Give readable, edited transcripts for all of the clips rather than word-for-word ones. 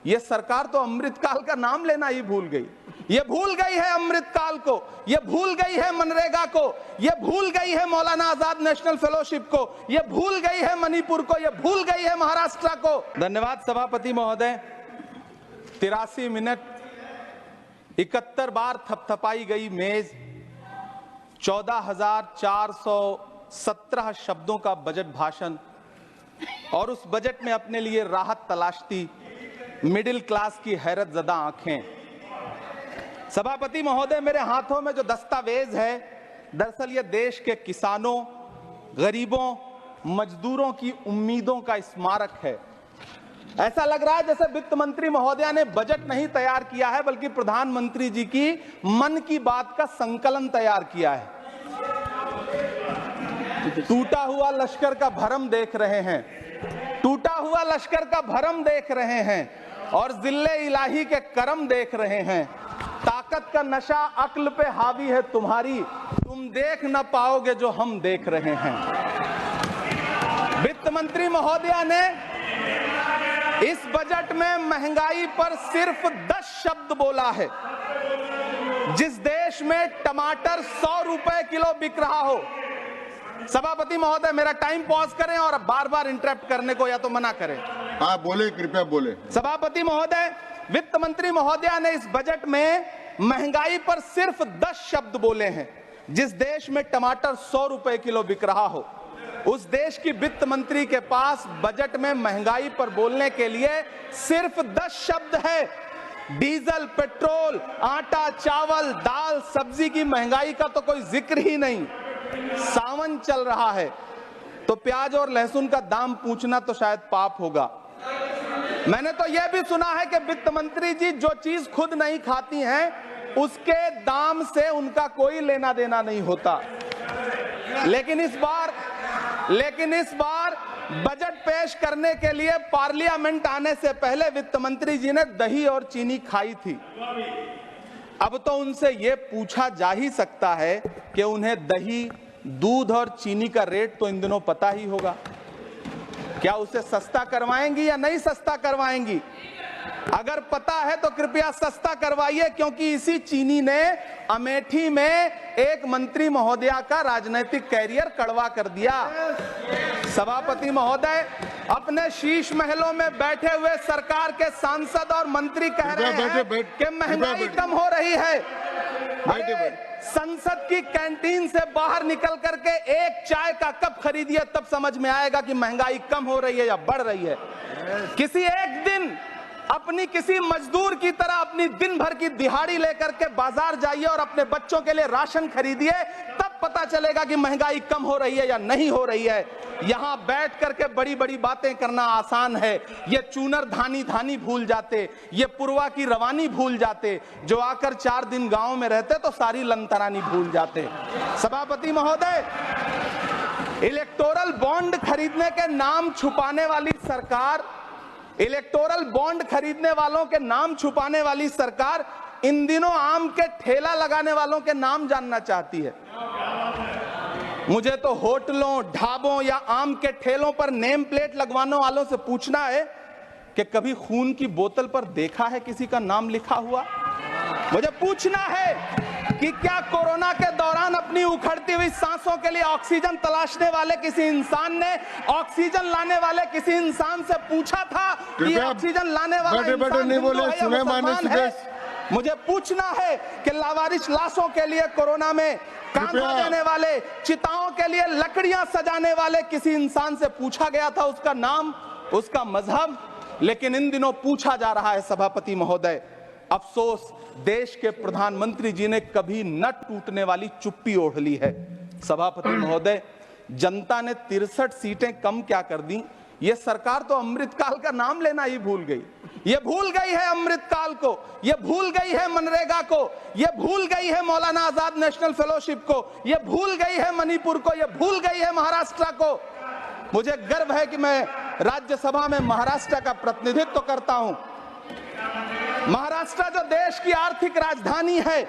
ये सरकार तो अमृतकाल का नाम लेना ही भूल गई। ये भूल गई है अमृतकाल को, ये भूल गई है मनरेगा को, ये भूल गई है मौलाना आजाद नेशनल फेलोशिप को, ये भूल गई है मणिपुर को, ये भूल गई है महाराष्ट्र को। धन्यवाद सभापति महोदय। 83 मिनट 71 बार थपथपाई गई मेज, 14,417 शब्दों का बजट भाषण और उस बजट में अपने लिए राहत तलाशती मिडिल क्लास की हैरतजदा आंखें। सभापति महोदय, मेरे हाथों में जो दस्तावेज है, दरअसल ये देश के किसानों, गरीबों, मजदूरों की उम्मीदों का स्मारक है। ऐसा लग रहा है जैसे वित्त मंत्री महोदया ने बजट नहीं तैयार किया है, बल्कि प्रधानमंत्री जी की मन की बात का संकलन तैयार किया है। टूटा हुआ लश्कर का भरम देख रहे हैं, टूटा हुआ लश्कर का भरम देख रहे हैं और जिल्ले इलाही के करम देख रहे हैं। ताकत का नशा अक्ल पे हावी है तुम्हारी, तुम देख न पाओगे जो हम देख रहे हैं। वित्त मंत्री महोदया ने इस बजट में महंगाई पर सिर्फ 10 शब्द बोला है। जिस देश में टमाटर 100 रुपए किलो बिक रहा हो। सभापति महोदय, मेरा टाइम पॉज करें और बार बार इंटरप्ट करने को या तो मना करें। हाँ बोले, कृपया बोले। सभापति महोदय, वित्त मंत्री महोदया ने इस बजट में महंगाई पर सिर्फ 10 शब्द बोले हैं। जिस देश में टमाटर 100 रुपए किलो बिक रहा हो, उस देश की वित्त मंत्री के पास बजट में महंगाई पर बोलने के लिए सिर्फ 10 शब्द है। डीजल, पेट्रोल, आटा, चावल, दाल, सब्जी की महंगाई का तो कोई जिक्र ही नहीं। सावन चल रहा है तो प्याज और लहसुन का दाम पूछना तो शायद पाप होगा। मैंने तो यह भी सुना है कि वित्त मंत्री जी जो चीज खुद नहीं खाती हैं, उसके दाम से उनका कोई लेना देना नहीं होता। लेकिन इस बार बजट पेश करने के लिए पार्लियामेंट आने से पहले वित्त मंत्री जी ने दही और चीनी खाई थी। अब तो उनसे यह पूछा जा ही सकता है कि उन्हें दही, दूध और चीनी का रेट तो इन दिनों पता ही होगा। क्या उसे सस्ता करवाएंगी या नहीं सस्ता करवाएंगी? अगर पता है तो कृपया सस्ता करवाइए, क्योंकि इसी चीनी ने अमेठी में एक मंत्री महोदया का राजनीतिक कैरियर कड़वा कर दिया। सभापति महोदय, अपने शीश महलों में बैठे हुए सरकार के सांसद और मंत्री कह रहे हैं कि महंगाई कम हो रही है। संसद की कैंटीन से बाहर निकल करके एक चाय का कप खरीदिए, तब समझ में आएगा कि महंगाई कम हो रही है या बढ़ रही है। किसी एक दिन अपनी किसी मजदूर की तरह अपनी दिन भर की दिहाड़ी लेकर के बाजार जाइए और अपने बच्चों के लिए राशन खरीदिए, तब पता चलेगा कि महंगाई कम हो रही है या नहीं हो रही है। यहां बैठ करके बड़ी बड़ी बातें करना आसान है। ये चूनर धानी धानी भूल जाते, ये पुरवा की रवानी भूल जाते, जो आकर 4 दिन गांव में रहते तो सारी लंतरानी भूल जाते। सभापति महोदय, इलेक्टोरल बॉन्ड खरीदने के नाम छुपाने वाली सरकार, इलेक्टोरल बॉन्ड खरीदने वालों के नाम छुपाने वाली सरकार इन दिनों आम के ठेला लगाने वालों के नाम जानना चाहती है। मुझे तो होटलों, ढाबों या आम के ठेलों पर नेम प्लेट लगवाने वालों से पूछना है कि कभी खून की बोतल पर देखा है किसी का नाम लिखा हुआ? मुझे पूछना है कि क्या कोरोना के दौरान अपनी उखड़ती हुई सांसों के लिए ऑक्सीजन तलाशने वाले किसी इंसान ने ऑक्सीजन लाने वाले किसी इंसान से पूछा था कि ऑक्सीजन लाने वाला इंसान हिंदू है या मुसलमान है? मुझे पूछना है कि लावारिस लाशों के लिए कोरोना में कांधा देने वाले, चिताओं के लिए लकड़ियां सजाने वाले किसी इंसान से पूछा गया था उसका नाम, उसका मजहब? लेकिन इन दिनों पूछा जा रहा है। सभापति महोदय, अफसोस देश के प्रधानमंत्री जी ने कभी न टूटने वाली चुप्पी ओढ़ ली है। सभापति महोदय, जनता ने 63 सीटें कम क्या कर दी, ये सरकार तो अमृतकाल का नाम लेना ही भूल गई। ये भूल गई है अमृतकाल को, ये भूल गई है मनरेगा को, ये भूल गई है मौलाना आजाद नेशनल फेलोशिप को, ये भूल गई है मणिपुर को, ये भूल गई है महाराष्ट्र को। मुझे गर्व है कि मैं राज्यसभा में महाराष्ट्र का प्रतिनिधित्व तो करता हूं। महाराष्ट्र जो देश की आर्थिक राजधानी है,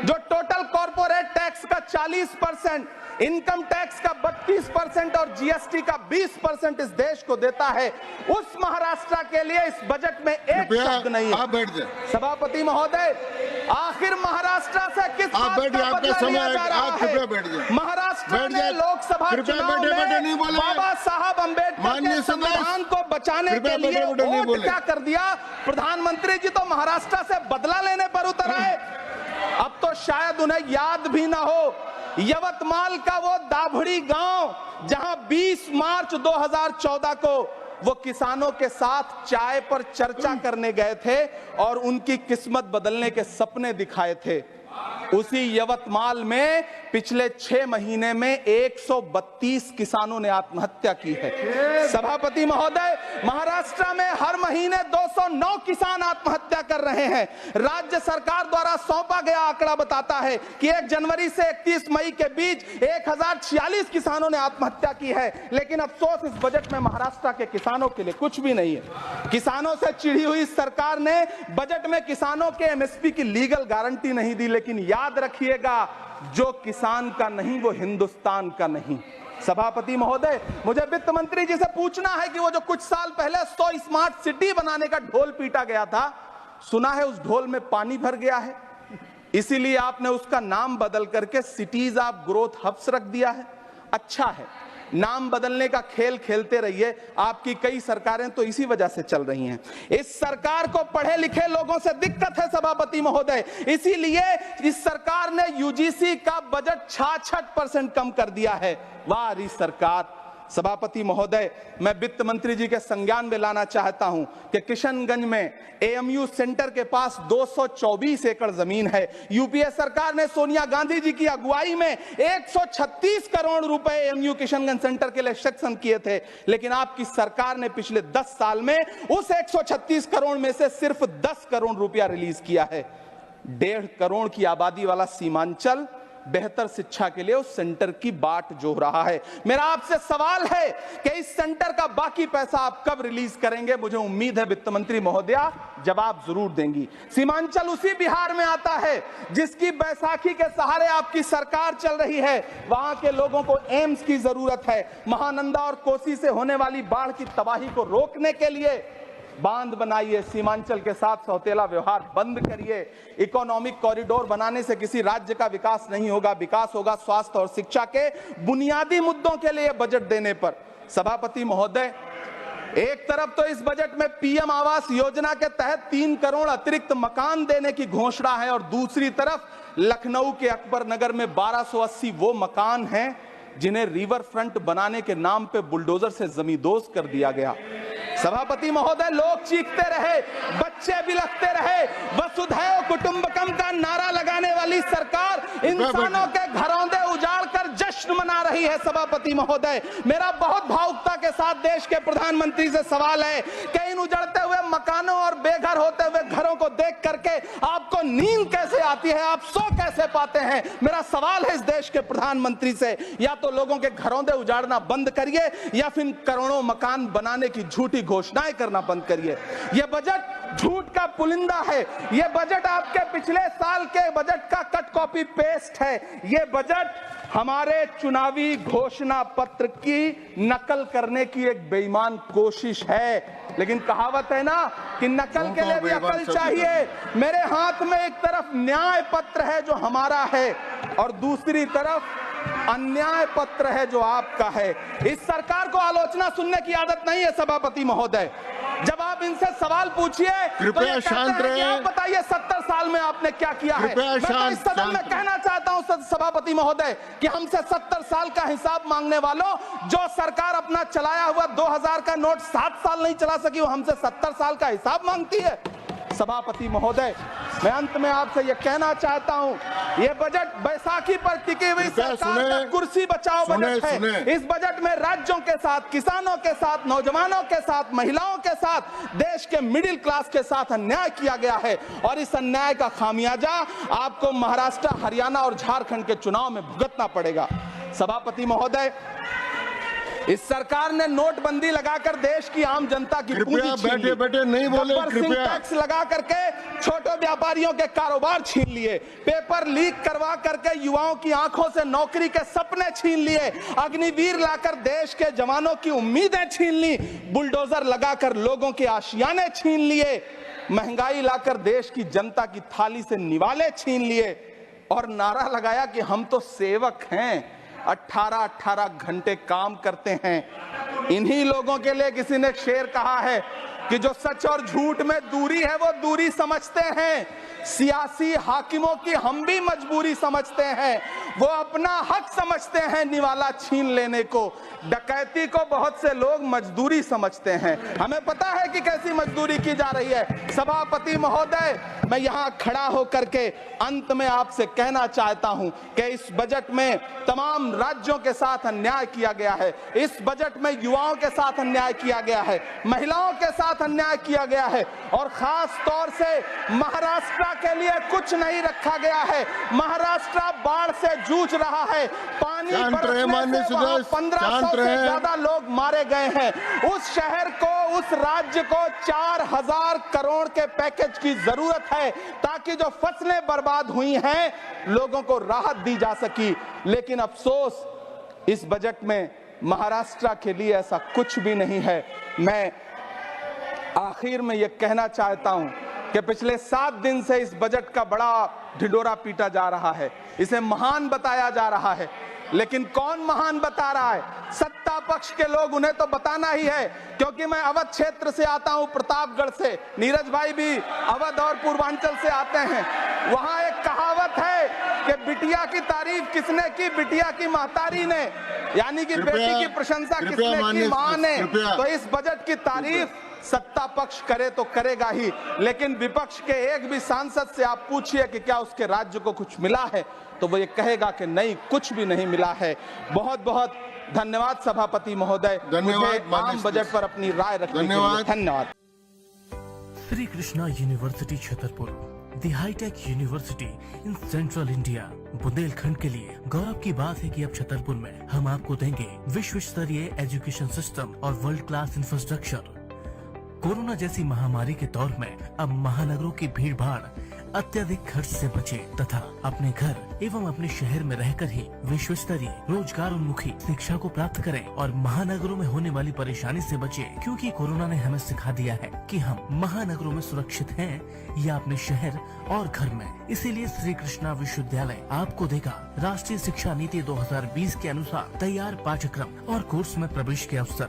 जो टोटल कॉर्पोरेट टैक्स का 40% इनकम टैक्स का 32% और जीएसटी का 20% इस देश को देता है, उस महाराष्ट्र के लिए इस बजट में एक शब्द नहीं है। आप बैठ जाए। सभापति महोदय, आखिर महाराष्ट्र से किस बात बैठिए, का आपका बदला समय लिया जा है, रहा आप है? कृपया बैठ जाए। महाराष्ट्र बैठ में जाए। लोकसभा कृपया चुनाव बैठे नहीं में बोले। बाबा साहब अम्बेडकर माननीय के सदस्य, संविधान को बचाने के कृपया लिए बैठे नहीं वोट बोले। क्या कर दिया? प्रधानमंत्री जी तो महाराष्ट्र से बदला लेने पर उतर आए। अब तो शायद उन्हें याद भी ना हो यवतमाल का वो दाभड़ी गांव जहां 20 मार्च 2014 को वो किसानों के साथ चाय पर चर्चा करने गए थे और उनकी किस्मत बदलने के सपने दिखाए थे। उसी यवतमाल में पिछले 6 महीने में 132 किसानों ने आत्महत्या की है। सभापति महोदय, महाराष्ट्र में हर महीने 209 किसान आत्महत्या कर रहे हैं। राज्य सरकार द्वारा सौंपा गया आंकड़ा बताता है कि 1 जनवरी से 31 मई के बीच 1046 किसानों ने आत्महत्या की है। लेकिन अफसोस, इस बजट में महाराष्ट्र के किसानों के लिए कुछ भी नहीं है। किसानों से चिढ़ी हुई सरकार ने बजट में किसानों के एमएसपी की लीगल गारंटी नहीं दी। लेकिन याद रखिएगा, जो किसान का नहीं वो हिंदुस्तान का नहीं। सभापति महोदय, मुझे वित्त मंत्री जी से पूछना है कि वो जो कुछ साल पहले 100 स्मार्ट सिटी बनाने का ढोल पीटा गया था, सुना है उस ढोल में पानी भर गया है, इसीलिए आपने उसका नाम बदल करके सिटीज ऑफ ग्रोथ हब्स रख दिया है। अच्छा है, नाम बदलने का खेल खेलते रहिए। आपकी कई सरकारें तो इसी वजह से चल रही हैं। इस सरकार को पढ़े लिखे लोगों से दिक्कत है सभापति महोदय, इसीलिए इस सरकार ने यूजीसी का बजट 66% कम कर दिया है। वाह री सरकार। सभापति महोदय, मैं वित्त मंत्री जी के संज्ञान में लाना चाहता हूं कि किशनगंज में एएमयू सेंटर के पास 224 एकड़ जमीन है। यूपीए सरकार ने सोनिया गांधी जी की अगुवाई में 136 करोड़ रुपए एएमयू किशनगंज सेंटर के लिए सेक्शन किए थे। लेकिन आपकी सरकार ने पिछले 10 साल में उस 136 करोड़ में से सिर्फ 10 करोड़ रुपया रिलीज किया है। 1.5 करोड़ की आबादी वाला सीमांचल बेहतर शिक्षा के लिए उस सेंटर की बाट जोह रहा है। मेरा आपसे सवाल है कि इस सेंटर का बाकी पैसा आप कब रिलीज करेंगे? मुझे उम्मीद है वित्त मंत्री महोदया जवाब जरूर देंगी। सीमांचल उसी बिहार में आता है जिसकी बैसाखी के सहारे आपकी सरकार चल रही है। वहां के लोगों को एम्स की जरूरत है। महानंदा और कोसी से होने वाली बाढ़ की तबाही को रोकने के लिए बांध बनाइए, सीमांचल के साथ सौतेला व्यवहार बंद करिए। इकोनॉमिक कॉरिडोर बनाने से किसी राज्य का विकास नहीं होगा, विकास होगा स्वास्थ्य और शिक्षा के बुनियादी मुद्दों के लिए बजट देने पर। सभापति महोदय, एक तरफ तो इस बजट में पीएम आवास योजना के तहत 3 करोड़ अतिरिक्त मकान देने की घोषणा है और दूसरी तरफ लखनऊ के अकबर नगर में 1280 वो मकान हैं जिन्हें रिवर फ्रंट बनाने के नाम पे बुलडोजर से जमींदोज कर दिया गया। सभापति महोदय, लोग चीखते रहे, बच्चे बिलखते रहे, वसुधैव कुटुंबकम का नारा लगाने वाली सरकार इंसानों के घरौंदे उजाड़ कर जश्न मना रही है। सभापति महोदय, मेरा बहुत भावुकता के साथ देश के प्रधानमंत्री से सवाल है कि इन उजड़ते हुए मकानों और बेघर होते हुए घरों को देख करके आपको नींद कैसे आती है, आप सो कैसे पाते हैं? मेरा सवाल है इस देश के प्रधानमंत्री से, या तो लोगों के घरौंदे उजाड़ना बंद करिए या फिर करोड़ों मकान बनाने की झूठी घोषणाएं करना बंद करिए। यह बजट झूठ का पुलिंदा है। यह बजट आपके पिछले साल के बजट का कट कॉपी पेस्ट है। यह बजट हमारे चुनावी घोषणा पत्र की नकल करने की एक बेईमान कोशिश है। लेकिन कहावत है ना कि नकल के लिए भी अकल चाहिए। मेरे हाथ में एक तरफ न्याय पत्र है जो हमारा है और दूसरी तरफ अन्याय पत्र है जो आपका है। इस सरकार को आलोचना सुनने की आदत नहीं है सभापति महोदय। जब आप इनसे सवाल पूछिए तो ये कहते हैं कि आप बताइए 70 साल में आपने क्या किया है। मैं तो इस सदन में कहना चाहता हूं सभापति महोदय कि हमसे 70 साल का हिसाब मांगने वालों, जो सरकार अपना चलाया हुआ 2000 का नोट 7 साल नहीं चला सकी, वो हमसे 70 साल का हिसाब मांगती है। सभापति महोदय, मैं अंत में आपसे यह कहना चाहता हूं, यह बजट बैसाखी पर टिकी हुई सरकार का कुर्सी बचाओ बजट है। इस बजट में राज्यों के साथ, किसानों के साथ, नौजवानों के साथ, महिलाओं के साथ, देश के मिडिल क्लास के साथ अन्याय किया गया है और इस अन्याय का खामियाजा आपको महाराष्ट्र, हरियाणा और झारखंड के चुनाव में भुगतना पड़ेगा। सभापति महोदय, इस सरकार ने नोटबंदी लगाकर देश की आम जनता की कृपया पूंजी छीन ली। बैठे-बैठे नहीं बोले, गब्बर सिंह कृपया। टैक्स लगा करके छोटे व्यापारियों के कारोबार छीन लिए, पेपर लीक करवा करके युवाओं की आंखों से नौकरी के सपने छीन लिए, अग्निवीर लाकर देश के जवानों की उम्मीदें छीन ली, बुलडोजर लगाकर लोगों के आशियाने छीन लिए, महंगाई लाकर देश की जनता की थाली से निवाले छीन लिए और नारा लगाया कि हम तो सेवक हैं, 18-18 घंटे काम करते हैं। इन्हीं लोगों के लिए किसी ने शेर कहा है कि जो सच और झूठ में दूरी है वो दूरी समझते हैं, सियासी हाकिमों की हम भी मजबूरी समझते हैं, वो अपना हक समझते हैं निवाला छीन लेने को, डकैती को बहुत से लोग मजदूरी समझते हैं। हमें पता है कि कैसी मजदूरी की जा रही है। सभापति महोदय, मैं यहाँ खड़ा होकर के अंत में आपसे कहना चाहता हूँ कि इस बजट में तमाम राज्यों के साथ अन्याय किया गया है, इस बजट में युवाओं के साथ अन्याय किया गया है, महिलाओं के साथ अन्याय किया गया है और खास तौर से महाराष्ट्र के लिए कुछ नहीं रखा गया है। महाराष्ट्र बाढ़ से जूझ रहा है, पानी बरसने से वहां 1500 से ज्यादा लोग मारे गए हैं। उस शहर को, उस राज्य को 4000 करोड़ के पैकेज की जरूरत है ताकि जो फसलें बर्बाद हुई हैं लोगों को राहत दी जा सकी। लेकिन अफसोस इस बजट में महाराष्ट्र के लिए ऐसा कुछ भी नहीं है। मैं आखिर में यह कहना चाहता हूं कि पिछले 7 दिन से इस बजट का बड़ा ढिंढोरा पीटा जा रहा है, इसे महान बताया जा रहा है, लेकिन कौन महान बता रहा है? सत्ता पक्ष के लोग, उन्हें तो बताना ही है, क्योंकि मैं अवध क्षेत्र से आता हूं, प्रतापगढ़ से, नीरज भाई भी अवध और पूर्वांचल से आते हैं। वहां एक कहावत है कि बिटिया की तारीफ किसने की? बिटिया की महतारी ने, यानी कि बेटी की प्रशंसा किसने की? मां ने। तो इस बजट की तारीफ सत्ता पक्ष करे तो करेगा ही, लेकिन विपक्ष के एक भी सांसद से आप पूछिए कि क्या उसके राज्य को कुछ मिला है, तो वो ये कहेगा कि नहीं, कुछ भी नहीं मिला है। बहुत बहुत धन्यवाद सभापति महोदय, मुझे आम बजट पर अपनी राय रखने के लिए धन्यवाद। Shri Krishna university Chhatarpur, the hitech university in central India. Bundelkhand के लिए गौरव की बात है कि अब छतरपुर में हम आपको देंगे विश्व स्तरीय एजुकेशन सिस्टम और वर्ल्ड क्लास इंफ्रास्ट्रक्चर। कोरोना जैसी महामारी के दौर में अब महानगरों की भीड़ भाड़, अत्यधिक खर्च से बचे तथा अपने घर एवं अपने शहर में रहकर ही विश्व स्तरीय रोजगार उन्मुखी शिक्षा को प्राप्त करें और महानगरों में होने वाली परेशानी से बचे, क्योंकि कोरोना ने हमें सिखा दिया है कि हम महानगरों में सुरक्षित हैं या अपने शहर और घर में। इसीलिए श्री कृष्णा विश्वविद्यालय आपको देगा राष्ट्रीय शिक्षा नीति 2020 के अनुसार तैयार पाठ्यक्रम और कोर्स में प्रवेश के अवसर।